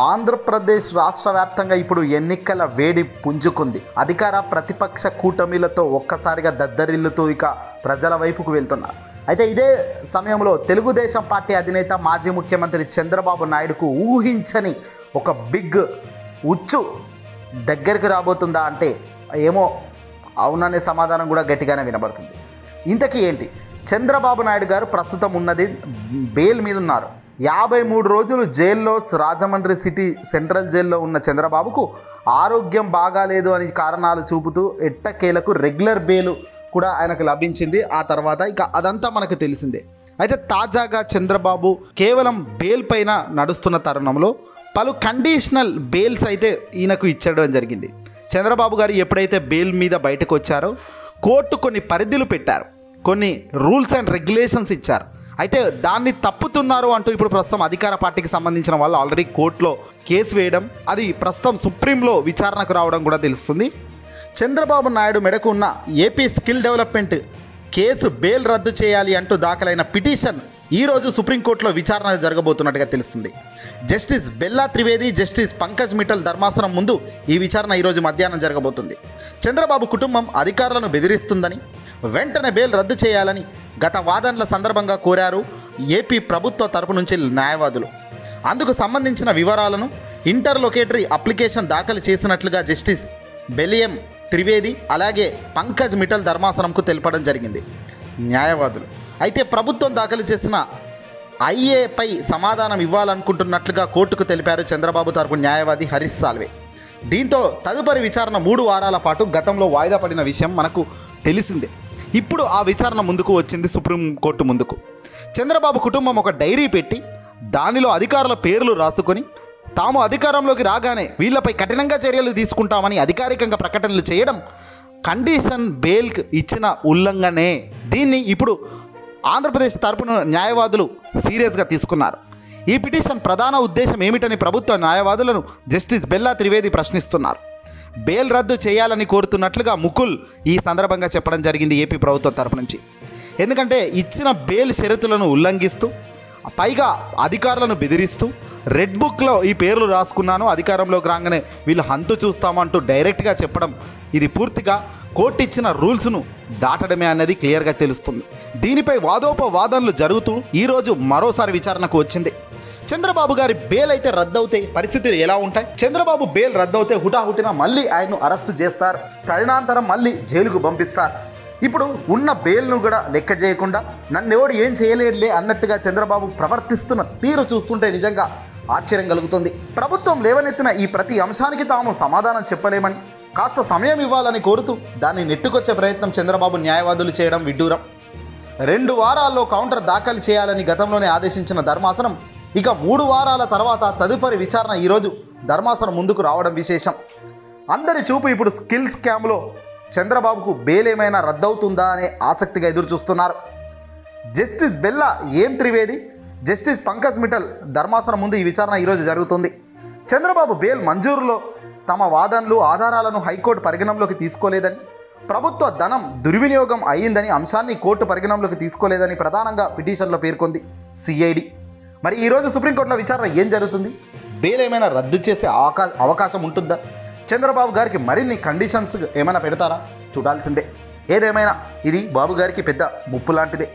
ఆంధ్రప్రదేశ్ రాష్ట్ర వ్యాప్తంగా ఇప్పుడు ఎన్నికల వేడి పుంజుకుంది. అధికార ప్రతిపక్ష కూటమిలతో ఒక్కసారిగా దద్దరిల్లుతూ ఇక ప్రజల వైపుకు వెళ్తున్నారు. అయితే ఇదే సమయంలో తెలుగుదేశం పార్టీ అధినేత మాజీ ముఖ్యమంత్రి చంద్రబాబు నాయుడుకు ఊహించని ఒక బిగ్ ఉచ్చు దగ్గరికి రాబోతుందా అంటే ఏమో అవుననే సమాధానం కూడా గట్టిగానే వినబడుతుంది. ఇంతకీ ఏంటి? చంద్రబాబు నాయుడు గారు ప్రస్తుతం ఉన్నది బెయిల్ మీద ఉన్నారు. 53 రోజులు జైల్లో రాజమండ్రి సిటీ సెంట్రల్ జైల్లో ఉన్న చంద్రబాబుకు ఆరోగ్యం బాగాలేదు అని కారణాలు చూపుతూ ఎట్టకేలకు రెగ్యులర్ బెయిల్ కూడా ఆయనకు లభించింది. ఆ తర్వాత ఇక అదంతా మనకు తెలిసిందే. అయితే తాజాగా చంద్రబాబు కేవలం బెయిల్ పైన నడుస్తున్న తరుణంలో పలు కండిషనల్ బెయిల్స్ అయితే ఈయనకు ఇచ్చడం జరిగింది. చంద్రబాబు గారు ఎప్పుడైతే బెయిల్ మీద బయటకు వచ్చారో కోర్టు కొన్ని పరిధులు పెట్టారు, కొన్ని రూల్స్ అండ్ రెగ్యులేషన్స్ ఇచ్చారు. అయితే దాన్ని తప్పుతున్నారు అంటూ ఇప్పుడు ప్రస్తుతం అధికార పార్టీకి సంబంధించిన వాళ్ళు ఆల్రెడీ కోర్టులో కేసు వేయడం, అది ప్రస్తుతం సుప్రీంలో విచారణకు రావడం కూడా తెలుస్తుంది. చంద్రబాబు నాయుడు మెడకు ఉన్న AP skill development case bail రద్దు చేయాలి అంటూ దాఖలైన పిటిషన్ ఈరోజు సుప్రీంకోర్టులో విచారణ జరగబోతున్నట్టుగా తెలుస్తుంది. Justice Bella Trivedi, justice Pankaj Mittal ధర్మాసనం ముందు ఈ విచారణ ఈరోజు మధ్యాహ్నం జరగబోతుంది. చంద్రబాబు కుటుంబం అధికారులను బెదిరిస్తుందని, వెంటనే బెయిల్ రద్దు చేయాలని గత వాదనల సందర్భంగా కోరారు ఏపీ ప్రభుత్వ తరపు నుంచి న్యాయవాదులు. అందుకు సంబంధించిన వివరాలను ఇంటర్లోకేటరీ అప్లికేషన్ దాఖలు చేసినట్లుగా జస్టిస్ బెలియం త్రివేది అలాగే పంకజ్ మిట్టల్ ధర్మాసనంకు తెలపడం జరిగింది న్యాయవాదులు. అయితే ప్రభుత్వం దాఖలు చేసిన ఐఏపై సమాధానం ఇవ్వాలనుకుంటున్నట్లుగా కోర్టుకు తెలిపారు చంద్రబాబు తరపు న్యాయవాది హరీష్ సాల్వే. దీంతో తదుపరి విచారణ 3 వారాల పాటు గతంలో వాయిదా పడిన విషయం మనకు తెలిసిందే. ఇప్పుడు ఆ విచారణ ముందుకు వచ్చింది సుప్రీంకోర్టు ముందుకు. చంద్రబాబు కుటుంబం ఒక డైరీ పెట్టి దానిలో అధికారుల పేర్లు రాసుకొని తాము అధికారంలోకి రాగానే వీళ్లపై కఠినంగా చర్యలు తీసుకుంటామని అధికారికంగా ప్రకటనలు చేయడం కండిషన్ బెయిల్ ఇచ్చిన ఉల్లంఘనే. దీన్ని ఇప్పుడు ఆంధ్రప్రదేశ్ తరపున న్యాయవాదులు సీరియస్గా తీసుకున్నారు. ఈ పిటిషన్ ప్రధాన ఉద్దేశం ఏమిటని ప్రభుత్వ న్యాయవాదులను జస్టిస్ బెల్లా త్రివేది ప్రశ్నిస్తున్నారు. బెయిల్ రద్దు చేయాలని కోరుతున్నట్లుగా ముకుల్ ఈ సందర్భంగా చెప్పడం జరిగింది ఏపీ ప్రభుత్వం తరపు నుంచి. ఎందుకంటే ఇచ్చిన బెయిల్ షరతులను ఉల్లంఘిస్తూ పైగా అధికారులను బెదిరిస్తూ రెడ్ బుక్లో ఈ పేర్లు రాసుకున్నాను, అధికారంలోకి రాగానే వీళ్ళు హంతు చూస్తామంటూ డైరెక్ట్గా చెప్పడం ఇది పూర్తిగా కోర్టు ఇచ్చిన రూల్స్ను దాటడమే అన్నది క్లియర్గా తెలుస్తుంది. దీనిపై వాదోపవాదనలు జరుగుతూ ఈరోజు మరోసారి విచారణకు వచ్చింది. చంద్రబాబు గారి బెయిల్ అయితే రద్దవుతే పరిస్థితులు ఎలా ఉంటాయి? చంద్రబాబు బెయిల్ రద్దవుతే హుటాహుటిన మళ్ళీ ఆయన్ను అరెస్టు చేస్తారు, తదనంతరం మళ్ళీ జైలుకు పంపిస్తారు. ఇప్పుడు ఉన్న బెయిల్ను కూడా లెక్క చేయకుండా నన్నెవడు ఏం చేయలేడులే అన్నట్టుగా చంద్రబాబు ప్రవర్తిస్తున్న తీరు చూస్తుంటే నిజంగా ఆశ్చర్యం కలుగుతుంది. ప్రభుత్వం లేవనెత్తిన ఈ ప్రతి అంశానికి తాము సమాధానం చెప్పలేమని కాస్త సమయం ఇవ్వాలని కోరుతూ దాన్ని నెట్టుకొచ్చే ప్రయత్నం చంద్రబాబు న్యాయవాదులు చేయడం విడ్డూరం. 2 వారాల్లో కౌంటర్ దాఖలు చేయాలని గతంలోనే ఆదేశించిన ధర్మాసనం ఇక 3 వారాల తర్వాత తదుపరి విచారణ ఈరోజు ధర్మాసనం ముందుకు రావడం విశేషం. అందరి చూపు ఇప్పుడు స్కిల్ స్కామ్లో చంద్రబాబుకు బెయిల్ ఏమైనా రద్దవుతుందా అనే ఆసక్తిగా ఎదురు చూస్తున్నారు. జస్టిస్ బెల్లా ఏం త్రివేది, జస్టిస్ పంకజ్ మిట్టల్ ధర్మాసనం ముందు ఈ విచారణ ఈరోజు జరుగుతుంది. చంద్రబాబు బెయిల్ మంజూరులో తమ వాదనలు ఆధారాలను హైకోర్టు పరిగణంలోకి తీసుకోలేదని, ప్రభుత్వ ధనం దుర్వినియోగం అయ్యిందని అంశాన్ని కోర్టు పరిగణంలోకి తీసుకోలేదని ప్రధానంగా పిటిషన్లో పేర్కొంది సిఐడి. మరి ఈరోజు సుప్రీంకోర్టులో విచారణ ఏం జరుగుతుంది? బెయిల్ ఏమైనా రద్దు చేసే అవకాశం ఉంటుందా? చంద్రబాబు గారికి మరిన్ని కండిషన్స్ ఏమైనా పెడతారా? చూడాల్సిందే. ఏదేమైనా ఇది బాబు గారికి పెద్ద ముప్పు లాంటిదే.